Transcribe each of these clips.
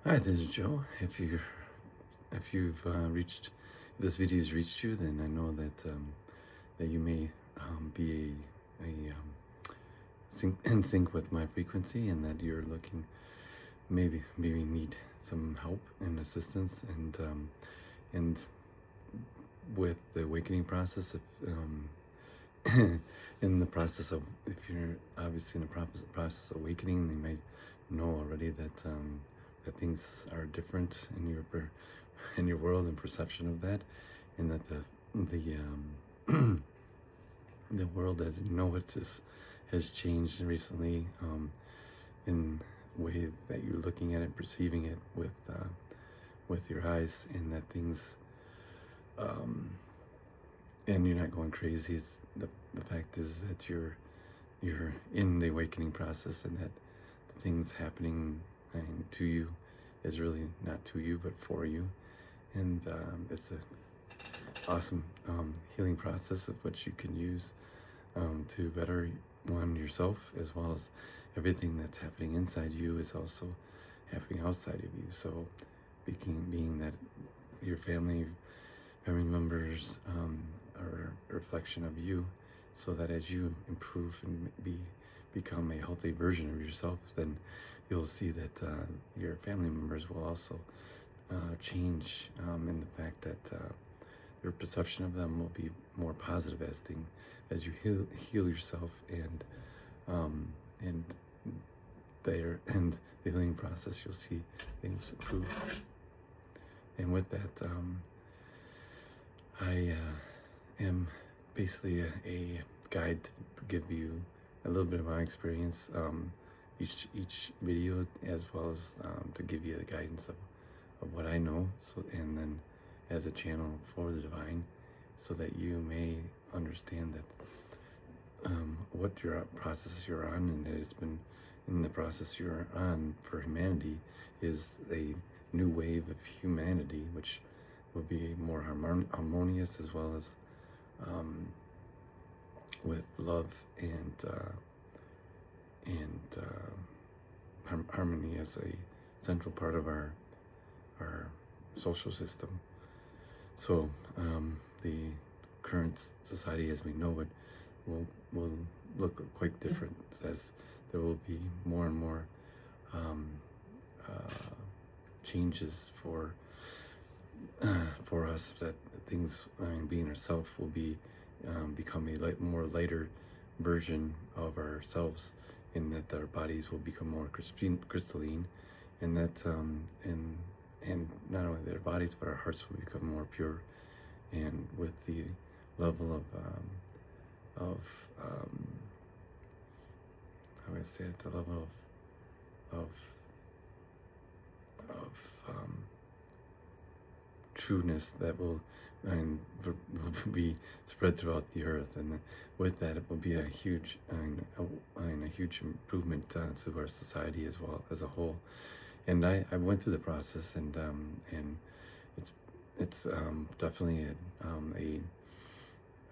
Hi, this is Joe. If you've reached if this video has reached you, then I know that you may be in sync with my frequency, and that you're looking maybe need some help and assistance, and with the awakening process. If in the process of if you're obviously in the process of awakening, they might know already that things are different in in your world and perception of that, and that the the world as you know it has changed recently, in a way that you're looking at it, perceiving it with your eyes, and that things um, and you're not going crazy. It's the fact is that you're in the awakening process, and that the things happening to you is really not to you but for you, and it's a awesome healing process of which you can use to better yourself, as well as everything that's happening inside you is also happening outside of you. So being that your family members are a reflection of you, so that as you improve and become a healthy version of yourself, then you'll see that your family members will also change, in the fact that your perception of them will be more positive as you heal yourself, and and the healing process, you'll see things improve. And with that, I am basically a guide to give you a little bit of my experience, each video, as well as to give you the guidance of what I know. So, and then as a channel for the divine, so that you may understand that what your process you're on, and it's been in the process you're on for humanity, is a new wave of humanity, which will be more harmonious, as well as with love and harmony as a central part of our social system. So the current society as we know it will look quite different, as there will be more and more changes for us, that things, being ourselves, will become a more lighter version of ourselves, in that our bodies will become more crystalline, and that and not only their bodies but our hearts will become more pure, and with the level of how would I say it, the level of trueness that will be spread throughout the earth, and with that, it will be a huge a huge improvement to our society as well as a whole. And I went through the process, and it's definitely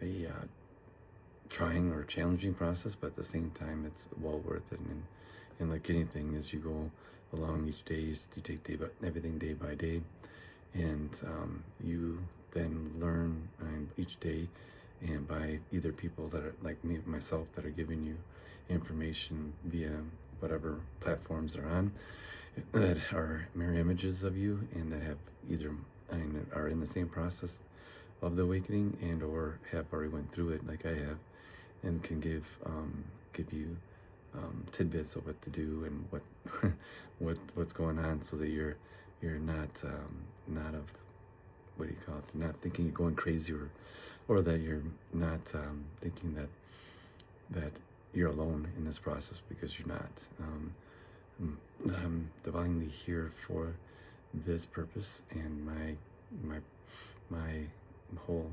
a trying or challenging process, but at the same time, it's well worth it. And like anything, as you go along each day, you take everything day by day, and you then learn each day, and by either people that are like me, myself, that are giving you information via whatever platforms they're on, that are mirror images of you, and that have either are in the same process of the awakening, and or have already went through it like I have, and can give you tidbits of what to do, and what's going on, so that you're not of, what do you call it, not thinking you're going crazy, or that you're not thinking that you're alone in this process, because you're not. I'm divinely here for this purpose, and my whole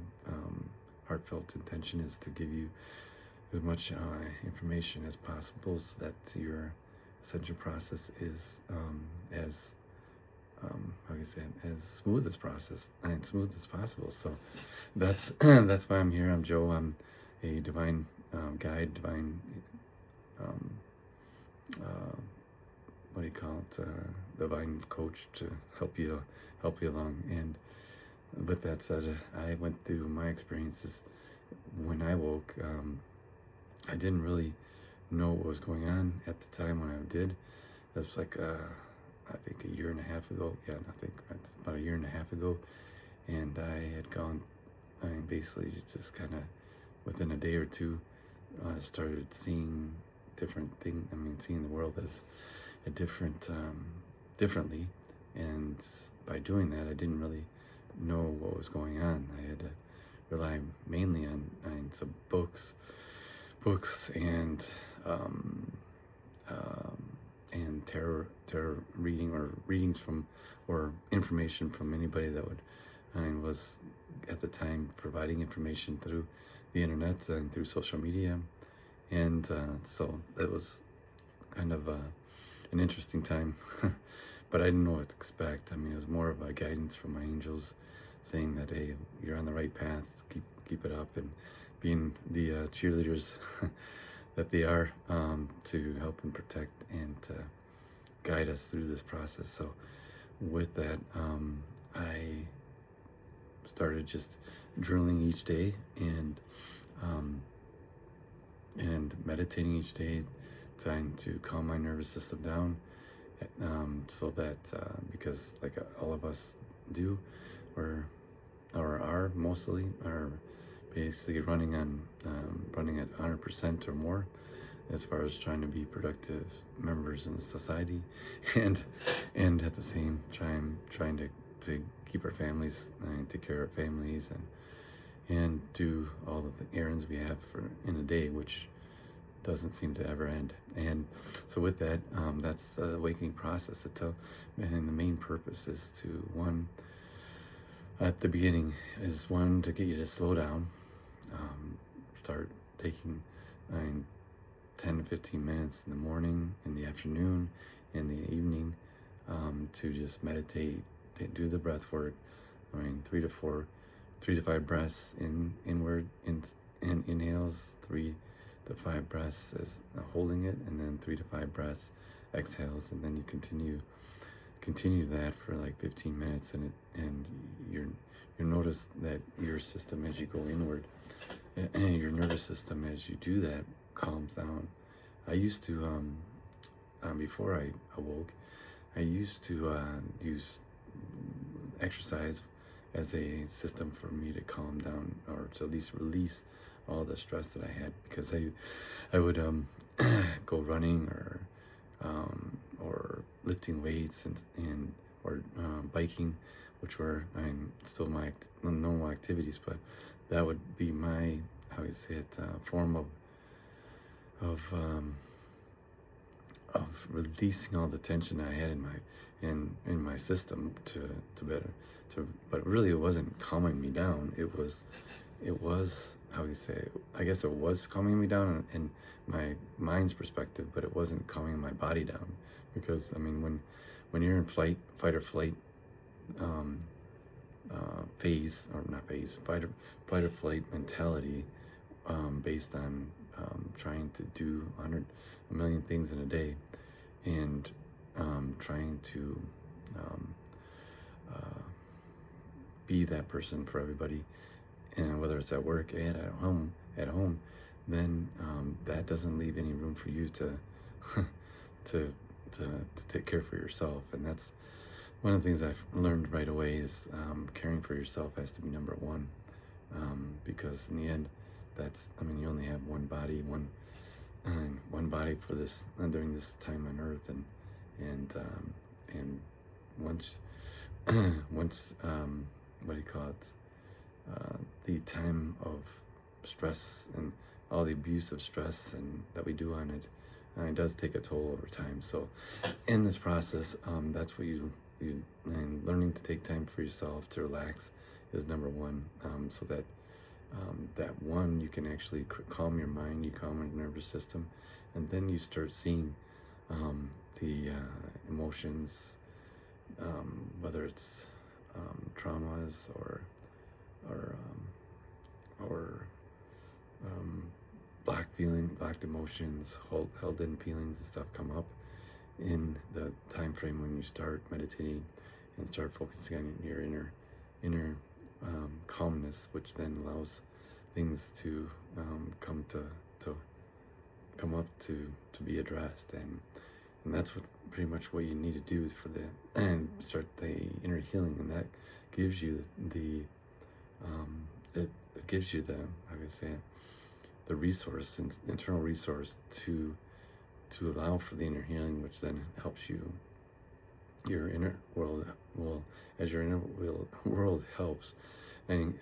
heartfelt intention is to give you as much information as possible, so that your ascension process is as how can I say it, as smooth as possible. So that's that's why I'm here. I'm Joe. I'm a divine guide, divine um, uh, what do you call it, divine coach to help you along. And with that said, I went through my experiences when I woke. I didn't really know what was going on at the time when I did. It was like I think a year and a half ago. Yeah, I think it's about a year and a half ago, and I had gone. I mean, basically just kind of within a day or two, started seeing different things. I mean, seeing the world as a differently, and by doing that, I didn't really know what was going on. I had to rely mainly on some books um, um, and tarot reading or readings from or information from anybody that would and was at the time providing information through the internet and through social media, and so it was kind of an interesting time. But I didn't know what to expect. I mean, it was more of a guidance from my angels saying that, hey, you're on the right path, keep it up, and being the cheerleaders that they are, to help and protect and to guide us through this process. So with that, I started just drilling each day um, and meditating each day, trying to calm my nervous system down, so that because like all of us do, or are mostly are basically running at 100% or more as far as trying to be productive members in society, and at the same time trying to keep our families and take care of our families and do all of the errands we have for in a day, which doesn't seem to ever end. And so with that, that's the awakening process. And the main purpose is to, one, at the beginning, is one, to get you to slow down, start taking 10 to 15 minutes in the morning, in the afternoon, in the evening, to just meditate, do the breath work. I mean, 3 to 5 breaths inward, and inhales, 3 to 5 breaths as holding it, and then 3 to 5 breaths exhales, and then you continue that for like 15 minutes, and you'll notice that your system, as you go inward, and your nervous system, as you do that, calms down. I used to before I awoke, I used to use exercise as a system for me to calm down, or to at least release all the stress that I had, because I would go running or lifting weights and or biking, which were still my normal activities, but that would be my, how you say it, form of um, of releasing all the tension I had in my system to better to, but really it wasn't calming me down. It was, how you say, I guess it was calming me down in my mind's perspective, but it wasn't calming my body down, because I mean, when you're in fight or flight phase, or not phase, fight or flight mentality, based on trying to do a million things in a day, and trying to uh, be that person for everybody, and whether it's at work and at home, then that doesn't leave any room for you to to take care for yourself. And that's one of the things I've learned right away, is caring for yourself has to be number one, because in the end, I mean, you only have one body, one body for this during this time on Earth, and once once what do you call it? The time of stress and all the abuse of stress and that we do on it, it does take a toll over time. So in this process, that's what and learning to take time for yourself to relax is number one, so that that one, you can actually calm your mind, you calm your nervous system, and then you start seeing the emotions, whether it's traumas or blocked emotions, held in feelings and stuff come up, in the time frame when you start meditating and start focusing on your inner calmness, which then allows things to come to come up to be addressed, and that's what pretty much what you need to do for the and start the inner healing, and that gives you the it gives you the, how can I say it, the resource and internal resource to allow for the inner healing, which then helps you your inner world will, as your inner world helps and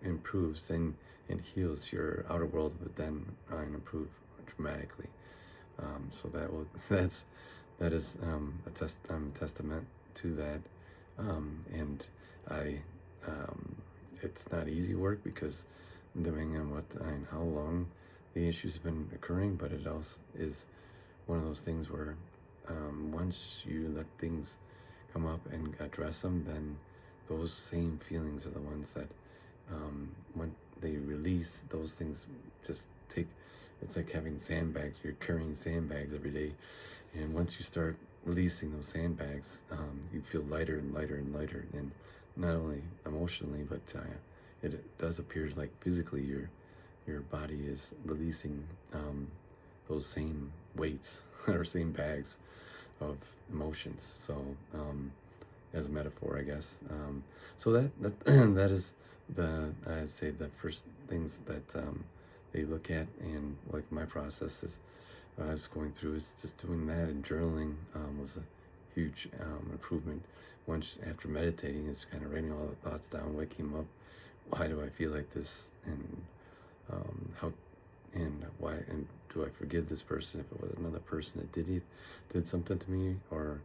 improves, then it heals your outer world, but then improve dramatically. So that is a testament to that, and I it's not easy work because depending on what and how long the issues have been occurring, but it also is one of those things where once you let things come up and address them, then those same feelings are the ones that when they release, those things just take, it's like having sandbags. You're carrying sandbags every day, and once you start releasing those sandbags, you feel lighter and lighter and lighter, and not only emotionally, but it does appear like physically your body is releasing those same weights or same bags of emotions. So as a metaphor, I guess. So that that is I'd say the first things that they look at, and like my process is I was going through is just doing that, and journaling was a huge improvement. Once after meditating, is kind of writing all the thoughts down, waking up. Why do I feel like this, and how and why, and do I forgive this person if it was another person that did something to me, or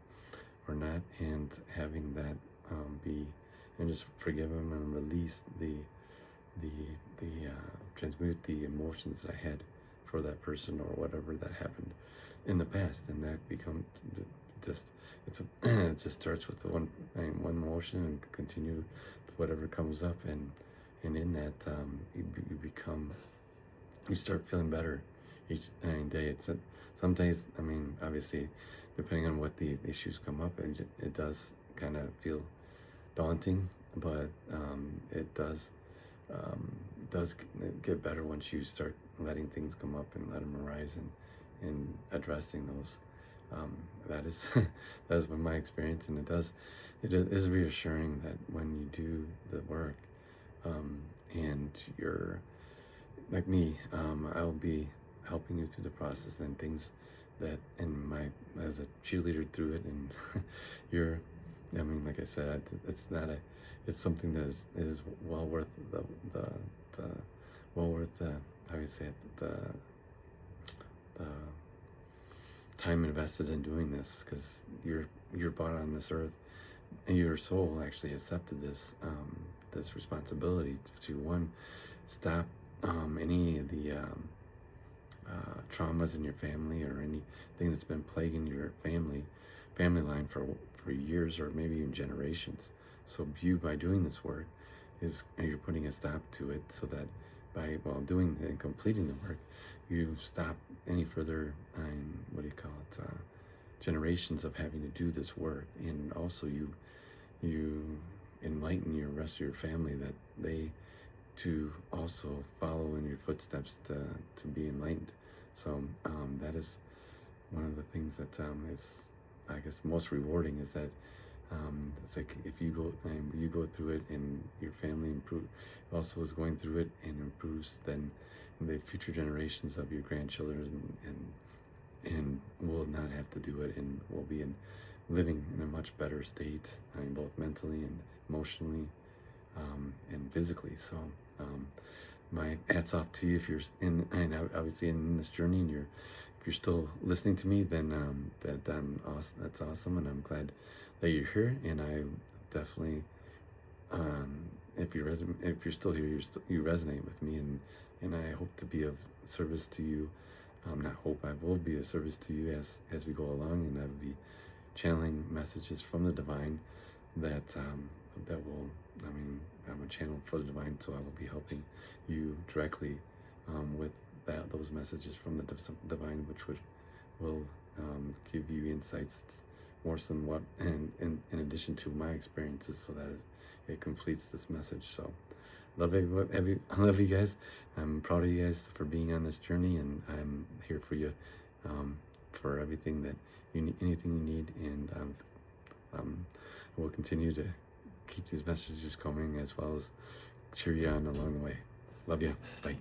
not, and having that be, and just forgive them and release the transmute the emotions that I had for that person or whatever that happened in the past, and that becomes just it's a it just starts with the one emotion and continue with whatever comes up, and in that you become, you start feeling better each day. It's some days, I mean, obviously, depending on what the issues come up, it does kind of feel daunting, but it does get better once you start letting things come up and let them arise, and addressing those. That is that has been my experience, and it is reassuring that when you do the work, and you're like me, I'll be helping you through the process and things that, in my, as a cheerleader through it, and you're, I mean, like I said, it's not a, it's something that is well worth the well worth the, how do you say it, the time invested in doing this, because you're brought on this earth, and your soul actually accepted this this responsibility to one, stop any of the traumas in your family, or anything that's been plaguing your family line for years, or maybe even generations. So you, by doing this work, is you're putting a stop to it, so that by, while doing and completing the work, you stop any further what do you call it, generations of having to do this work, and also you enlighten your rest of your family, that they to also follow in your footsteps to be enlightened. So that is one of the things that is, I guess, most rewarding, is that it's like if you go through it and your family also is going through it and improves, then the future generations of your grandchildren and will not have to do it, and will be living in a much better state, both mentally and emotionally, and physically. So my hats off to you if you're and obviously in this journey, and if you're still listening to me, then that's awesome, and I'm glad that you're here. And I definitely, if you're still here, you resonate with me, and I hope to be of service to you. Not hope, I will be of service to you as we go along, and I will be channeling messages from the divine that that will, I mean, I'm a channel for the divine, so I will be helping you directly with those messages from the divine, which will give you insights more somewhat, and in addition to my experiences, so that it completes this message. So love I love you guys. I'm proud of you guys for being on this journey, and I'm here for you, for everything that you need, anything you need, and we'll continue to keep these messages coming, as well as cheer you on along the way. Love you. Bye.